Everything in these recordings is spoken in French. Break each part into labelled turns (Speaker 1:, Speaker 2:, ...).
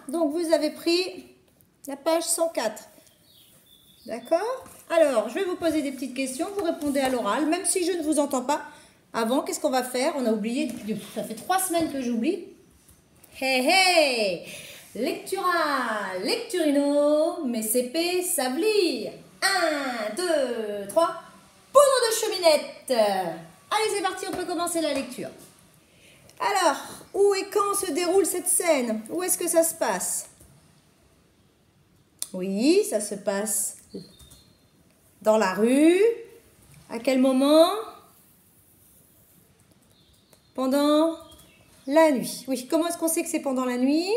Speaker 1: donc vous avez pris la page 104. D'accord? Alors, je vais vous poser des petites questions, vous répondez à l'oral, même si je ne vous entends pas. Avant, qu'est-ce qu'on va faire? On a oublié, ça fait 3 semaines que j'oublie. Hey, hey! Lectura, lecturino, mes CP savent lire. 1, 2, 3, poudre de cheminette. Allez, c'est parti, on peut commencer la lecture. Alors, où et quand se déroule cette scène? Où est-ce que ça se passe? Oui, ça se passe dans la rue. À quel moment? Pendant la nuit. Oui, comment est-ce qu'on sait que c'est pendant la nuit?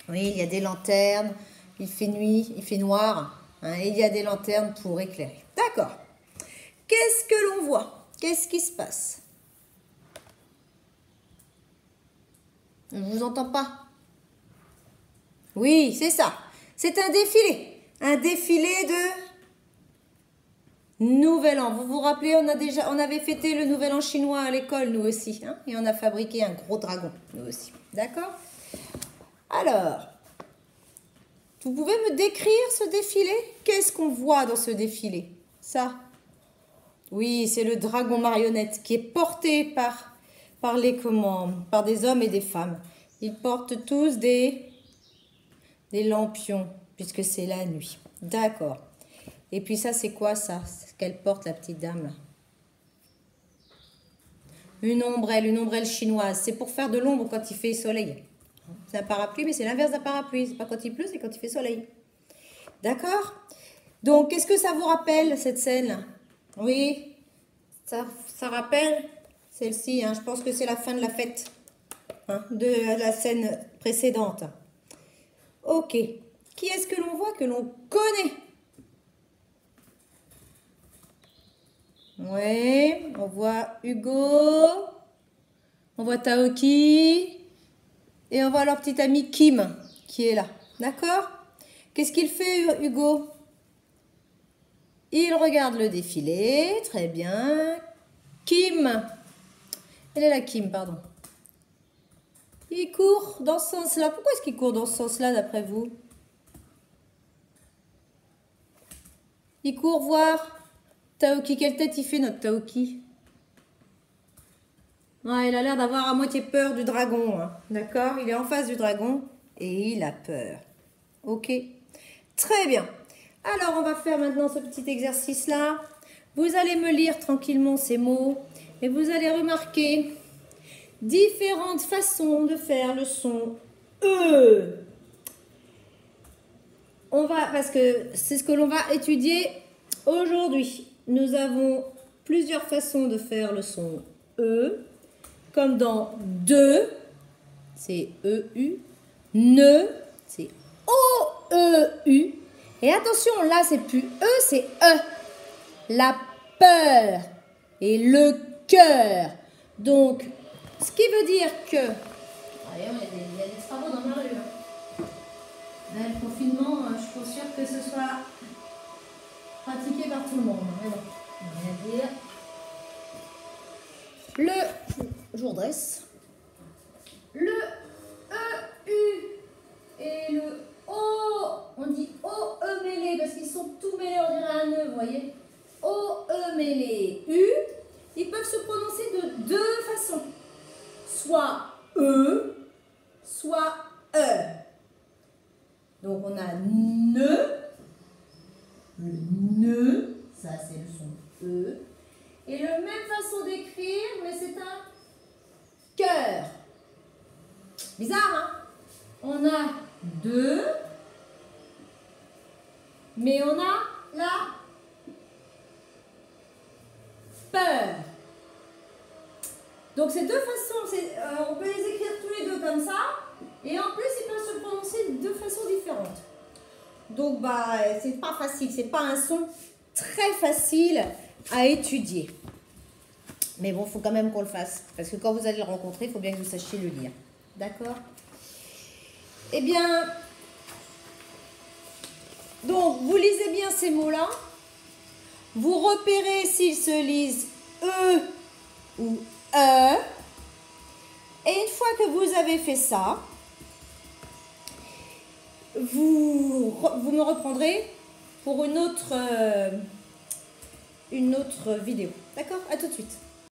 Speaker 1: Oui, il y a des lanternes, il fait nuit, il fait noir, hein, et il y a des lanternes pour éclairer. D'accord. Qu'est-ce que l'on voit? Qu'est-ce qui se passe? Je ne vous entends pas. Oui, c'est ça. C'est un défilé. Un défilé de Nouvel An. Vous vous rappelez, on avait fêté le Nouvel An chinois à l'école, nous aussi. Hein, et on a fabriqué un gros dragon, nous aussi. D'accord? Alors, vous pouvez me décrire ce défilé? Qu'est-ce qu'on voit dans ce défilé? Ça? Oui, c'est le dragon marionnette qui est porté par des hommes et des femmes. Ils portent tous des lampions, puisque c'est la nuit. D'accord. Et puis ça, c'est quoi ça? Ce qu'elle porte, la petite dame là. Une ombrelle chinoise. C'est pour faire de l'ombre quand il fait soleil. C'est un parapluie, mais c'est l'inverse d'un parapluie. C'est pas quand il pleut, c'est quand il fait soleil. D'accord? Donc, qu'est-ce que ça vous rappelle, cette scène-là? Oui, ça rappelle celle-ci. Hein, je pense que c'est la fin de la fête, hein, de la scène précédente. Ok. Qui est-ce que l'on voit, que l'on connaît? Oui, on voit Hugo, on voit Taoki, et on voit leur petit ami Kim, qui est là. D'accord? Qu'est-ce qu'il fait, Hugo? Il regarde le défilé, très bien. Kim, elle est là, Kim, pardon. Il court dans ce sens-là. Pourquoi est-ce qu'il court dans ce sens-là, d'après vous? Il court voir Taoki. Quelle tête il fait, notre Taoki? Ouais, il a l'air d'avoir à moitié peur du dragon. Hein. D'accord? Il est en face du dragon et il a peur. Ok? Très bien. Alors, on va faire maintenant ce petit exercice-là. Vous allez me lire tranquillement ces mots et vous allez remarquer différentes façons de faire le son E. Parce que c'est ce que l'on va étudier aujourd'hui. Nous avons plusieurs façons de faire le son E, comme dans de, c'est E-U, ne, c'est O-E-U. Et attention, là, c'est plus E, c'est E. La peur et le cœur. Donc, ce qui veut dire que... il y a des travaux dans ma rue. Là, le confinement, je suis pas sûre que ce soit pratiqué par tout le monde. Mais bon, on va dire. Je vous redresse. Le E-U et le O, on dit O-E mêlé parce qu'ils sont tout mêlés, on dirait un nœud, vous voyez. O-E mêlé U, ils peuvent se prononcer de deux façons. Soit E, soit E. Donc on a ne, le ne, ça c'est le son E. Et la même façon d'écrire, mais c'est un cœur. Bizarre, hein? On a deux, mais on a la peur. Donc ces deux façons, on peut les écrire tous les deux comme ça, et en plus ils peuvent se prononcer de deux façons différentes. Donc c'est pas facile, c'est pas un son très facile à étudier. Mais bon, il faut quand même qu'on le fasse, parce que quand vous allez le rencontrer, il faut bien que vous sachiez le lire. D'accord? Eh bien, donc vous lisez bien ces mots-là. Vous repérez s'ils se lisent E ou E. Et une
Speaker 2: fois que vous avez fait ça, vous me reprendrez pour une autre vidéo. D'accord? À tout de suite.